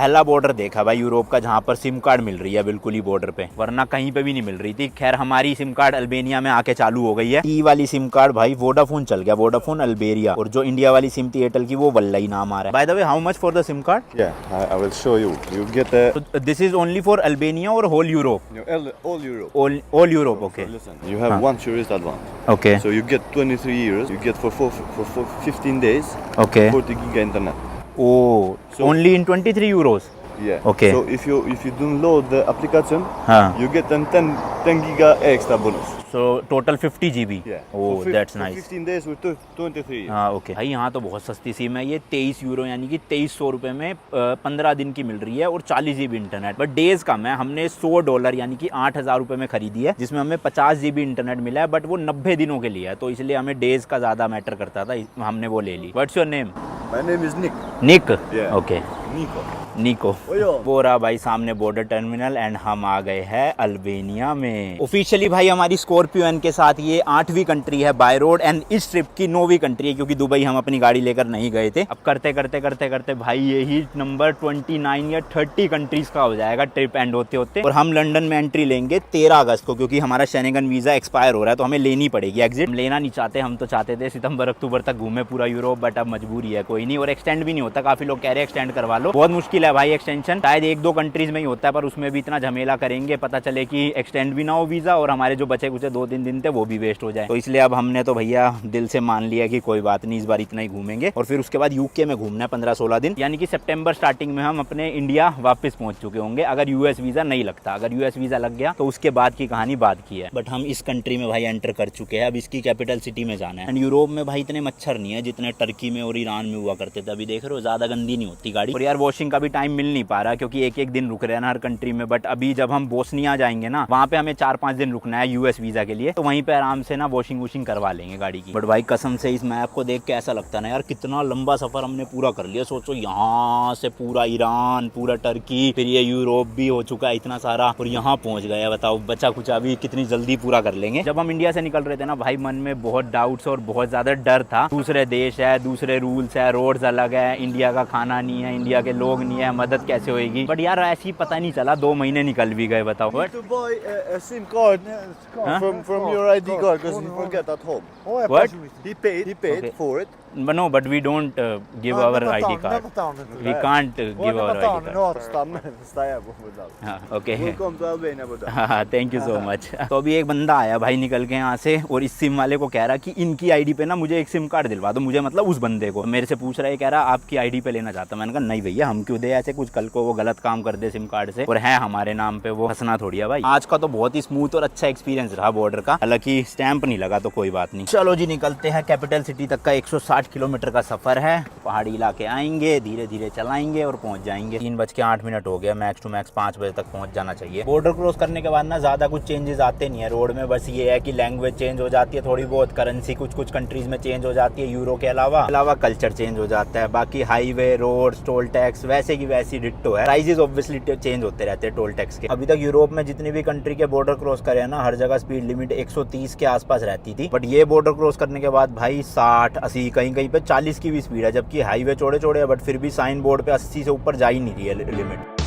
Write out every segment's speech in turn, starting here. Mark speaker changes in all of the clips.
Speaker 1: पहला बॉर्डर देखा भाई यूरोप का जहाँ पर सिम कार्ड मिल रही है बिल्कुल ही बॉर्डर पे, वरना कहीं पे भी नहीं मिल रही थी। खैर हमारी सिम कार्ड अल्बेनिया में आके चालू हो गई है। ई वाली सिम कार्ड भाई वोडाफोन चल गया, वोडाफोन अल्बेरिया, और जो इंडिया वाली सिम थी एयरटेल की वो वल्लई नाम आ रहा है। By the way how much for the SIM card?
Speaker 2: Yeah, I will show you. You get a
Speaker 1: this is only for Albania और whole Europe?
Speaker 2: all Europe.
Speaker 1: All Europe, okay.
Speaker 2: So listen, you have one tourist advance.
Speaker 1: Okay.
Speaker 2: So you get 23 euros. You get for 15 days.
Speaker 1: Okay.
Speaker 2: 40 giga internet.
Speaker 1: Oh,
Speaker 2: So-
Speaker 1: only in 23 euros.
Speaker 2: Yeah.
Speaker 1: Okay.
Speaker 2: So if you download the application,
Speaker 1: हाँ.
Speaker 2: you get 10 giga extra bonus.
Speaker 1: So total 50 GB.
Speaker 2: Yeah.
Speaker 1: Oh,
Speaker 2: For
Speaker 1: that's
Speaker 2: for
Speaker 1: nice.
Speaker 2: 15 days with 23 euros.
Speaker 1: हाँ okay भाई, यहाँ तो बहुत सस्ती SIM है ये। 23 euro यानी कि 2300 रुपये में 15 दिन की मिल रही है और 40 GB इंटरनेट। बट डेज कम है, हमने $100 यानी कि 8000 रुपये में खरीदी है, जिसमें हमें 50 GB इंटरनेट मिला है, बट वो 90 दिनों के लिए है, तो इसलिए हमें डेज का ज़्यादा मैटर करता था, हमने वो ले ली। What's your name?
Speaker 2: My name is Nick.
Speaker 1: Nick?
Speaker 2: Yeah.
Speaker 1: Okay,
Speaker 2: Nico.
Speaker 1: Nico.
Speaker 2: OYO.
Speaker 1: वो रहा भाई सामने बॉर्डर टर्मिनल एंड हम आ गए हैं अल्बेनिया में। ऑफिशियली भाई हमारी स्कॉर्पियो एन के साथ ये 8वीं कंट्री है बाय रोड, एंड इस ट्रिप की 9वीं कंट्री है, क्योंकि दुबई हम अपनी गाड़ी लेकर नहीं गए थे। अब करते करते करते करते भाई यही नंबर 29 या 30 कंट्रीज का हो जाएगा ट्रिप एंड होते होते। और हम लंदन में एंट्री लेंगे 13 अगस्त को, क्योंकि हमारा शेंगन वीजा एक्सपायर हो रहा है, तो हमें लेनी पड़ेगी एग्जिट। हम लेना नहीं चाहते, हम तो चाहते थे सितंबर अक्टूबर तक घूमे पूरा यूरोप, बट अब मजबूरी है, कोई नहीं। और एक्सटेंड भी नहीं होता, काफी लोग कह रहे हैं एक्सटेंड करवा लो, बहुत मुश्किल है भाई एक्सटेंशन। शायद 1-2 कंट्रीज में ही होता है, पर उसमें भी इतना झमेला करेंगे, पता चले कि एक्सटेंड भी ना हो वीजा और हमारे जो बचे कुछ 2-3 दिन थे वो भी वेस्ट हो जाए। तो इसलिए अब हमने तो भैया दिल से मान लिया कि कोई बात नहीं, इस बार इतना ही घूमेंगे। और फिर उसके बाद यूके में घूमना है 15-16 दिन, यानी कि सितंबर स्टार्टिंग में हम अपने इंडिया वापस पहुंच चुके होंगे, अगर यूएस वीजा नहीं लगता। अगर यूएस वीजा लग गया तो उसके बाद की कहानी बात की है। बट हम इस कंट्री में भाई एंटर कर चुके हैं, अब इसकी कैपिटल सिटी में जाना है। एंड यूरोप में भाई इतने मच्छर नहीं है जितने टर्की में और ईरान में हुआ करते थे। अभी देख रहे हो ज्यादा गंदी नहीं होती गाड़ी। और यार वॉशिंग का भी टाइम मिल नहीं पा रहा, क्योंकि एक दिन रुक रहे हैं ना हर कंट्री में। बट अभी जब हम बोस्निया जाएंगे ना, वहाँ पे हमें 4-5 दिन रुकना है यूएस वीजा के लिए, तो वहीं पे आराम से ना वॉशिंग करवा लेंगे गाड़ी की। बट भाई कसम से इस मैप को देख के ऐसा लगता है ना यार, कितना लंबा सफर हमने पूरा कर लिया। सोचो यहाँ से पूरा ईरान, पूरा टर्की, फिर ये यूरोप भी हो चुका है इतना सारा, और यहाँ पहुंच गए। बताओ बचा कुछ अभी कितनी जल्दी पूरा कर लेंगे। जब हम इंडिया से निकल रहे थे ना भाई, मन में बहुत डाउट्स और बहुत ज्यादा डर था। दूसरे देश है, दूसरे रूल्स है, रोड्स अलग है, इंडिया का खाना नहीं है, इंडिया के लोग नहीं है, मदद कैसे होएगी। बट यार ऐसी पता नहीं चला, 2 महीने निकल भी गए। बताओ
Speaker 2: You need to buy a SIM card from your ID card because you forget at home.
Speaker 1: What?
Speaker 2: He paid
Speaker 1: Okay.
Speaker 2: for it.
Speaker 1: No, but we don't give our ID card. We can't give our ID card. हाँ, okay.
Speaker 2: Welcome to Albania, brother.
Speaker 1: हाँ, thank you so much. तो अभी एक बंदा आया भाई निकल के यहाँ से, और इस सिम वाले को कह रहा कि इनकी आईडी पे ना मुझे एक सिम कार्ड दिलवा दो, मुझे मतलब उस बंदे को। मेरे से पूछ रहा है, कह रहा आपकी आईडी पे लेना चाहता। मैंने कहा नहीं भैया, हम क्यों दे ऐसे कुछ, कल को वो गलत काम कर दे सिम कार्ड से और है हमारे नाम पे, वो हंसना थोड़ी है भाई। आज का तो बहुत ही स्मूथ और अच्छा एक्सपीरियंस रहा बॉर्डर का, हालांकि स्टैंप नहीं लगा तो कोई बात नहीं। चलो जी निकलते हैं। कैपिटल सिटी तक का 160 किलोमीटर का सफर है। पहाड़ी इलाके आएंगे, धीरे धीरे चलाएंगे और पहुंच जाएंगे। 3:08 हो गया, मैक्स टू मैक्स 5 बजे तक पहुंच जाना चाहिए। बॉर्डर क्रॉस करने के बाद ना ज्यादा कुछ चेंजेस आते नहीं है रोड में, बस ये है कि लैंग्वेज चेंज हो जाती है थोड़ी बहुत, करेंसी कुछ कंट्रीज में चेंज हो जाती है यूरो के अलावा कल्चर चेंज हो जाता है। बाकी हाईवे, रोड, टोल टैक्स वैसे की वैसी डिट्टो है। प्राइसेस ऑब्वियसली चेंज होते रहते हैं टोल टैक्स के। अभी तक यूरोप में जितनी भी कंट्री के बॉर्डर क्रॉस करे ना, हर जगह स्पीड लिमिट 130 के आसपास रहती थी। बट ये बॉर्डर क्रॉस करने के बाद भाई 60, 80, कहीं कहीं पे 40 की भी स्पीड है, जबकि हाईवे चौड़े चौड़े है, बट फिर भी साइन बोर्ड पे 80 से ऊपर जा ही नहीं रही है लिमिट।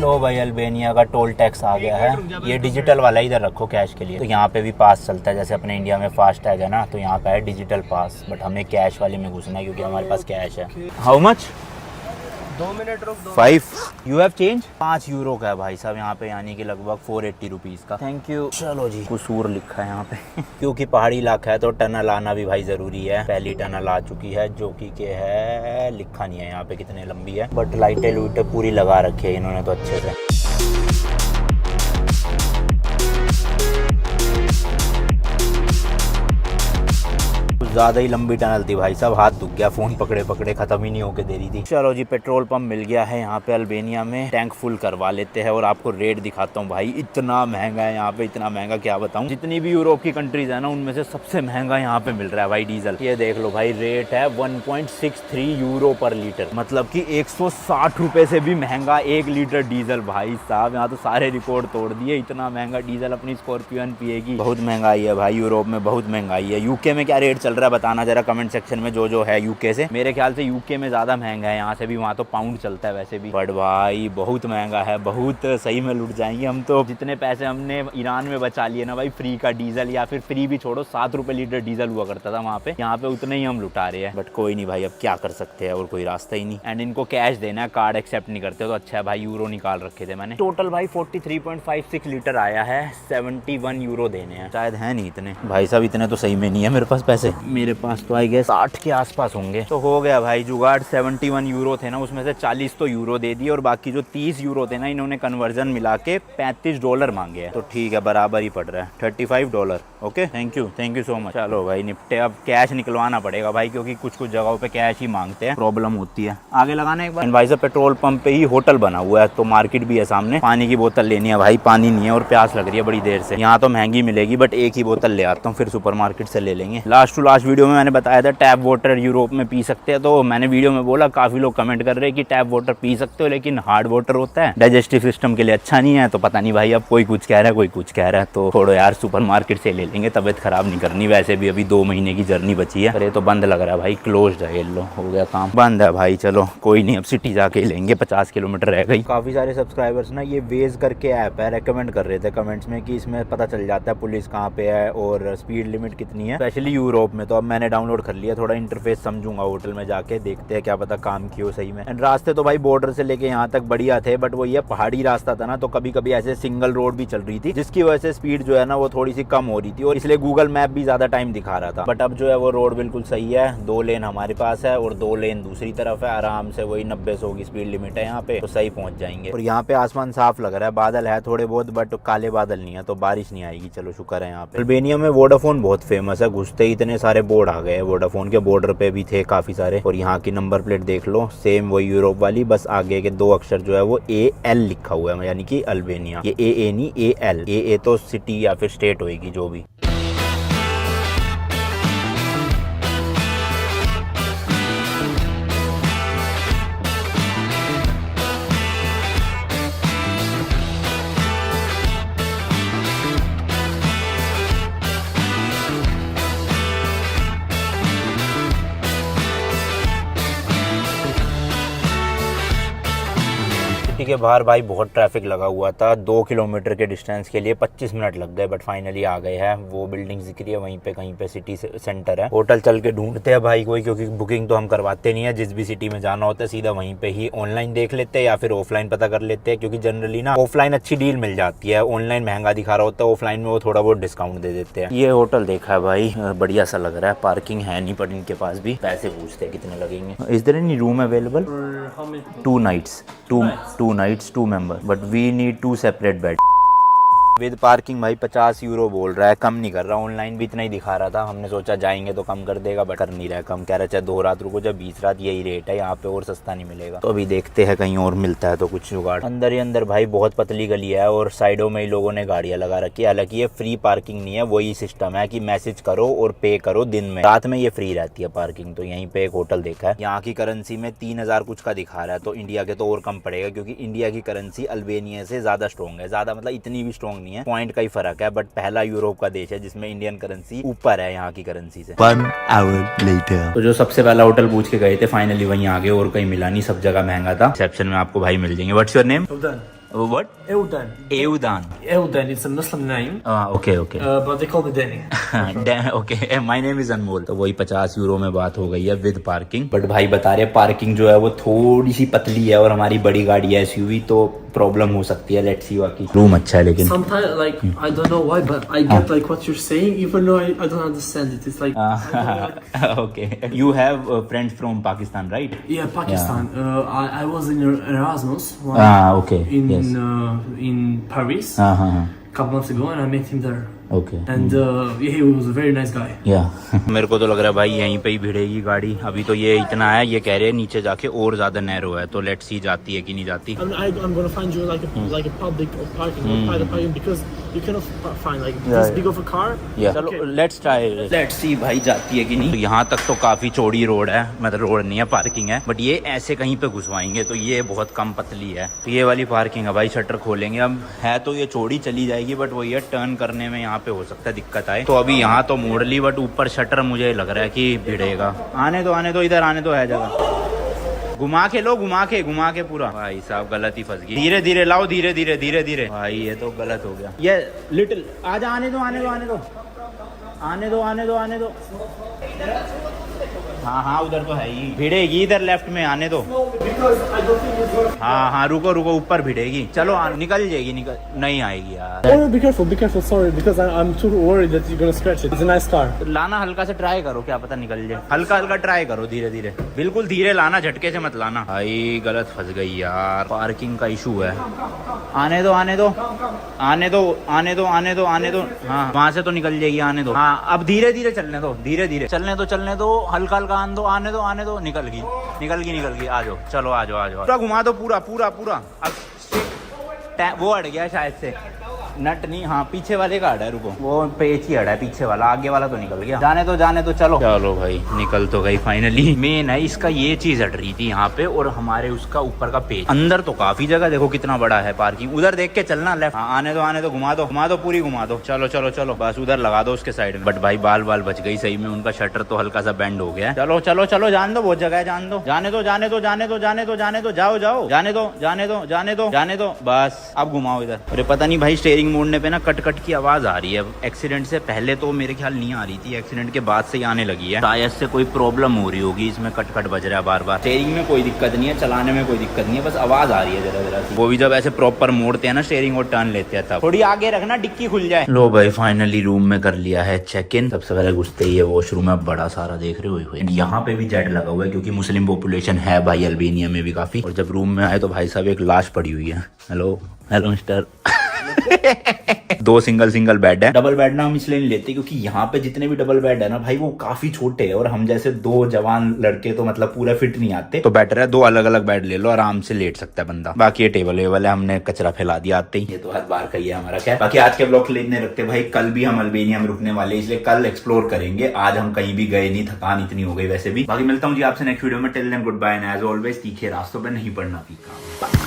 Speaker 1: लो भाई अल्बेनिया का टोल टैक्स आ गया है। ये डिजिटल वाला इधर रखो कैश के लिए। तो यहाँ पे भी पास चलता है, जैसे अपने इंडिया में फास्ट टैग है ना, तो यहाँ पे है डिजिटल पास। बट हमें कैश वाले में घुसना है क्योंकि हमारे पास कैश है। How much?
Speaker 3: 2 मिनट रुक।
Speaker 1: 5 यू हैव चेंज। 5 यूरो का है भाई साहब यहाँ पे, यानी कि लगभग 480 रुपीज़ का। Thank you. चलो जी, कसूर लिखा है यहाँ पे क्योंकि पहाड़ी इलाका है तो टनल आना भी भाई ज़रूरी है। पहली टनल आ चुकी है जो कि के है, लिखा नहीं है यहाँ पे कितने लंबी है, बट लाइटें लूटें पूरी लगा रखी है इन्होंने तो अच्छे से। कुछ ज्यादा ही लंबी टनल थी भाई साहब, हाथ दुख गया, फोन पकड़े पकड़े खत्म ही नहीं होके दे रही थी। चलो जी पेट्रोल पंप मिल गया है यहाँ पे अल्बेनिया में, टैंक फुल करवा लेते हैं और आपको रेट दिखाता हूँ भाई। इतना महंगा है यहाँ पे, इतना महंगा क्या बताऊँ। जितनी भी यूरोप की कंट्रीज है ना उनमें से सबसे महंगा यहाँ पे मिल रहा है भाई डीजल। ये देख लो भाई, रेट है 1.63 यूरो पर लीटर, मतलब कि 160 रुपए से भी महंगा 1 लीटर डीजल। भाई साहब यहाँ तो सारे रिकॉर्ड तोड़ दिए, इतना महंगा डीजल अपनी स्कॉर्पियन पिएगी। बहुत महंगाई है भाई, यूरोप में बहुत महंगाई है। यूके में क्या रेट चल रहा है बताना जरा कमेंट सेक्शन में, जो है यूके से। मेरे ख्याल से यूके में ज्यादा महंगा है यहाँ से भी, वहाँ तो पाउंड चलता है वैसे भी, बट भाई बहुत महंगा है, बहुत सही में लुट जाएंगे हम तो। जितने पैसे हमने ईरान में बचा लिए ना भाई फ्री का डीजल, या फिर फ्री भी छोड़ो 7 रुपए लीटर डीजल हुआ करता था वहाँ पे, यहाँ पे उतने ही हम लुटा रहे हैं। बट कोई नहीं भाई, अब क्या कर सकते हैं, और कोई रास्ता ही नहीं। एंड इनको कैश देना है, कार्ड एक्सेप्ट नहीं करते तो अच्छा है भाई, यूरो निकाल रखे थे मैंने। टोटल भाई 43.56 लीटर आया है, 71 यूरो देने हैं, शायद है नहीं इतने भाई साहब, इतने तो सही में नहीं है मेरे पास पैसे। मेरे पास तो आई गए 60 के आसपास होंगे, तो हो गया भाई जुगाड़। 71 यूरो थे ना, उसमें से 40 तो यूरो दे दिए, और बाकी जो 30 यूरो थे ना इन्होंने कन्वर्जन मिला के $35 मांगे हैं, तो ठीक है बराबर ही पड़ रहा है, $35। Okay thank you so much. चलो भाई निपटे, अब कैश निकलवाना पड़ेगा भाई, क्योंकि कुछ जगहों पे कैश ही मांगते हैं, प्रॉब्लम होती है। आगे लगाना एक बार। भाई साहब पेट्रोल पंप पे ही होटल बना हुआ है, तो मार्केट भी है सामने। पानी की बोतल लेनी है भाई, पानी नहीं है और प्यास लग रही है बड़ी देर से। यहाँ तो महंगी मिलेगी, बट एक ही बोतल ले आता हूँ, फिर सुपरमार्केट से ले लेंगे। लास्ट टू लास्ट वीडियो में मैंने बताया था टैप वाटर यूरोप में पी सकते हैं, तो मैंने वीडियो में बोला, काफी लोग कमेंट कर रहे हैं कि टैप वाटर पी सकते हो, लेकिन हार्ड वाटर होता है, डाइजेस्टिव सिस्टम के लिए अच्छा नहीं है। तो पता नहीं भाई, अब कोई कुछ कह रहा है कोई कुछ कह रहा है, तो छोड़ो यार, सुपरमार्केट से ले लेंगे, तबीयत खराब नहीं करनी। वैसे भी अभी 2 महीने की जर्नी बची है। अरे तो बंद लग रहा है भाई, क्लोज्ड है, लो हो गया काम, बंद है भाई। चलो कोई नहीं, अब सिटी जाके लेंगे, 50 किलोमीटर रह गई। काफी सारे सब्सक्राइबर्स ना ये वेज करके ऐप है, रेकमेंड कर रहे थे कमेंट्स में कि इसमें पता चल जाता है पुलिस कहाँ पे है और स्पीड लिमिट कितनी है, स्पेशली यूरोप में। तो अब मैंने डाउनलोड कर लिया, थोड़ा इंटरफेस समझूंगा होटल में जाके, देखते हैं क्या पता काम की हो सही में। एंड रास्ते तो भाई बॉर्डर से लेके यहाँ तक बढ़िया थे, बट वो ये पहाड़ी रास्ता था ना, तो कभी कभी ऐसे सिंगल रोड भी चल रही थी, जिसकी वजह से स्पीड जो है ना वो थोड़ी सी कम हो रही थी, और इसलिए गूगल मैप भी ज्यादा टाइम दिखा रहा था। बट अब जो है वो रोड बिल्कुल सही है, 2 लेन हमारे पास है और 2 लेन दूसरी तरफ है, आराम से वही 90-100 की स्पीड लिमिट है यहाँ पे, तो सही पहुंच जाएंगे। और यहाँ पे आसमान साफ लग रहा है, बादल है थोड़े बहुत, बट काले बादल नहीं है, तो बारिश नहीं आएगी। चलो शुक्र है। यहाँ पे अल्बेनिया में वोडाफोन बहुत फेमस है, घुसते ही इतने सारे बोर्ड आ गए, वोडाफोन के बॉर्डर पे भी थे काफी सारे। और यहाँ की नंबर प्लेट देख लो, सेम वही यूरोप वाली, बस आगे के 2 अक्षर जो है वो AL लिखा हुआ है, यानी कि अल्बेनिया। ये AA नहीं, AL। AA तो सिटी या फिर स्टेट होगी जो भी। के बाहर भाई बहुत ट्रैफिक लगा हुआ था, 2 किलोमीटर के डिस्टेंस के लिए 25 मिनट लग गए, बट फाइनली आ गए हैं। वो बिल्डिंग दिख रही है वहीं पे, कहीं पे सिटी सेंटर है। होटल चल के ढूंढते हैं भाई कोई, क्योंकि बुकिंग तो हम करवाते नहीं है, जिस भी सिटी में जाना होता है सीधा वहीं पे ही ऑनलाइन देख लेते हैं या फिर ऑफलाइन पता कर लेते हैं, क्योंकि जनरली ना ऑफलाइन अच्छी डील मिल जाती है, ऑनलाइन महंगा दिखा रहा होता है, ऑफलाइन में वो थोड़ा बहुत डिस्काउंट दे देते हैं। ये होटल देखा है भाई, बढ़िया सा लग रहा है, पार्किंग है नहीं पर इनके पास भी, पैसे पूछते हैं कितने लगेंगे। Is there any room available? 2 nights, 2 nights 2 member, but we need 2 separate beds. With parking भाई 50 यूरो बोल रहा है, कम नहीं कर रहा। ऑनलाइन भी इतना ही दिखा रहा था, हमने सोचा जाएंगे तो कम कर देगा, बट कर नहीं रहा है कम, कह रहा चाहे 2 रात रुको जब 20 रात, यही रेट है यहाँ पे, और सस्ता नहीं मिलेगा। तो अभी देखते हैं कहीं और मिलता है तो कुछ जुगाड़। अंदर ही अंदर भाई बहुत पतली गली है और साइडों में ही लोगों ने गाड़ियां लगा रखी है। हालांकि ये फ्री पार्किंग नहीं है, वही सिस्टम है कि मैसेज करो और पे करो दिन में, रात में ये फ्री रहती है पार्किंग। तो यहीं पे एक होटल देखा है, यहाँ की करेंसी में 3000 कुछ का दिखा रहा है, तो इंडिया के तो और कम पड़ेगा, क्योंकि इंडिया की करेंसी अल्बेनिया से ज्यादा स्ट्रॉन्ग है, ज्यादा मतलब इतनी भी स्ट्रॉन्ग नहीं है, पॉइंट का ही फर्क है। बट पहला यूरोप का देश है जिसमें इंडियन करेंसी ऊपर है यहाँ की करेंसी से।
Speaker 2: 1 hour later.
Speaker 1: तो जो सबसे पहला होटल पूछ के गए थे फाइनली वहीं आ गए, और कहीं मिला नहीं, सब जगह महंगा था। रिसेप्शन में आपको भाई मिल जाएंगे। What's your name? What?
Speaker 4: Eudan.
Speaker 1: Eudan.
Speaker 4: Eudan, it's a Muslim name.
Speaker 1: Okay.
Speaker 4: But they call me Danny.
Speaker 1: Okay, my name is Anmol. तो वही 50 यूरो में बात हो गई है विद पार्किंग। बट भाई बता रहे पार्किंग जो है वो थोड़ी सी पतली है, और हमारी बड़ी गाड़ी है SUV, तो प्रॉब्लम हो सकती है। Let's see. बाकी रूम अच्छा है लेकिन
Speaker 4: Sometimes, like, I don't know why, but I get like what you're saying, even though I don't understand it. It's like
Speaker 1: okay. You have friends from Pakistan, right?
Speaker 4: yeah, Pakistan. I was in Erasmus.
Speaker 1: Okay.
Speaker 4: In Paris. a couple months ago, and I met him there.
Speaker 1: Okay
Speaker 4: And yeah, he was a very nice guy.
Speaker 1: या मेरे को तो लग रहा है भाई यहीं पे ही भिड़ेगी गाड़ी। अभी तो ये इतना है, ये कह रहे हैं नीचे जाके और ज्यादा नैरो है, तो लेट्स सी जाती है कि नहीं जाती।
Speaker 4: I'm gonna find you like a public parking or private parking because you cannot find like this big of a car.
Speaker 1: चलो लेट्स ट्राई, लेट्स सी भाई जाती है कि नहीं। तो यहाँ तक तो काफी चौड़ी रोड है, मतलब रोड नहीं है, पार्किंग है, बट ये ऐसे कहीं पे घुसवाएंगे तो ये बहुत कम पतली है। तो ये वाली पार्किंग है भाई, शटर खोलेंगे। अब है तो ये चौड़ी चली जाएगी, बट वो ये टर्न करने में यहाँ पे हो सकता है दिक्कत आए। तो अभी यहाँ तो मोड़ ली, बट ऊपर शटर मुझे लग रहा है कि भिड़ेगा। आने दो इधर आने दो, है जगह। घुमा के लो, घुमा के पूरा। भाई साहब गलत ही फंस गई। धीरे धीरे लाओ, धीरे धीरे। भाई ये तो गलत हो गया। ये लिटिल आजा, आने दो। हाँ उधर तो है ही, भिड़ेगी इधर लेफ्ट में, आने दो। हाँ रुको ऊपर भिड़ेगी। चलो निकल जाएगी, नहीं आएगी यार।
Speaker 4: Oh, be careful, sorry, because I'm too worried that you're gonna scratch it. It's a nice car.
Speaker 1: लाना हल्का से ट्राई करो, क्या पता निकल जाए। हल्का ट्राई करो, धीरे, बिल्कुल धीरे लाना, झटके से मत लाना। भाई गलत फंस गई यार, पार्किंग का इशू है। आने दो। हाँ वहाँ से तो निकल जाएगी, आने दो। हाँ अब धीरे चलने दो, हल्का आने दो। निकल गई। आ जाओ, चलो आ जाओ। पूरा घुमा दो, पूरा। अब वो अड़ गया शायद से, नट नहीं, हाँ पीछे वाले का अड़ा है, रुको वो पेच ही अड़ा है, पीछे वाला, आगे वाला तो निकल गया। जाने दो चलो भाई, निकल तो गई फाइनली। मेन है इसका ये चीज अड़ रही थी यहाँ पे, और हमारे उसका ऊपर का पेज। अंदर तो काफी जगह देखो कितना बड़ा है पार्किंग। उधर देख के चलना, लेफ्ट। हाँ आने दो, घुमा दो, पूरी घुमा दो। चलो बस उधर लगा दो उसके साइड में। बट भाई बाल बच गई सही में, उनका शटर तो हल्का सा बेंड हो गया। चलो जान दो, बहुत जगह है, जान दो। जाने दो, जाओ। जाने दो बस। अब घुमाओ इधर। अरे पता नहीं भाई, स्टीयरिंग मोड़ने पे ना कट की आवाज आ रही है। एक्सीडेंट से पहले तो मेरे ख्याल नहीं आ रही थी, एक्सीडेंट के बाद से ही आने लगी है। शायद से कोई प्रॉब्लम हो रही होगी, इसमें कट बज रहा है बार। स्टीयरिंग में कोई दिक्कत नहीं है, चलाने में कोई दिक्कत नहीं है, बस आवाज आ रही है जरा सी। वो भी जब ऐसे प्रॉपर मोड़ते हैं ना स्टीयरिंग और टर्न लेते हैं तब। थोड़ी आगे रखना, डिक्की खुल जाए। लो भाई फाइनली रूम में कर लिया है चेक इन। सबसे पहले घुसते ही है वॉशरूम है, बड़ा सारा देख रहे हो। यहाँ पे भी जेड लगा हुआ है, क्योंकि मुस्लिम पॉपुलेशन है भाई अल्बेनिया में भी काफी। और जब रूम में आए तो भाई साहब एक लाश पड़ी हुई है। Hello mister. 2 सिंगल बेड है। डबल बेड ना हम इसलिए नहीं लेते क्योंकि यहाँ पे जितने भी डबल बेड है ना भाई, वो काफी छोटे हैं, और हम जैसे 2 जवान लड़के तो मतलब पूरा फिट नहीं आते। तो बेटर है 2 अलग बेड ले लो, आराम से लेट सकता है बंदा। बाकी ये टेबल वेबल है, हमने कचरा फैला दिया आते ही। ये तो हर बार का ही है हमारा। क्या बाकी आज के ब्लॉग लेने रखते भाई, कल भी हम अल्बेनिया में रुकने वाले, इसलिए कल एक्सप्लोर करेंगे। आज हम कहीं भी गए नहीं, थकान इतनी हो गई वैसे भी। बाकी मिलता हूँ जी आपसे नेक्स्ट वीडियो में। Till then goodbye, and as always तीखे रास्तों पर नहीं पड़ना पीका।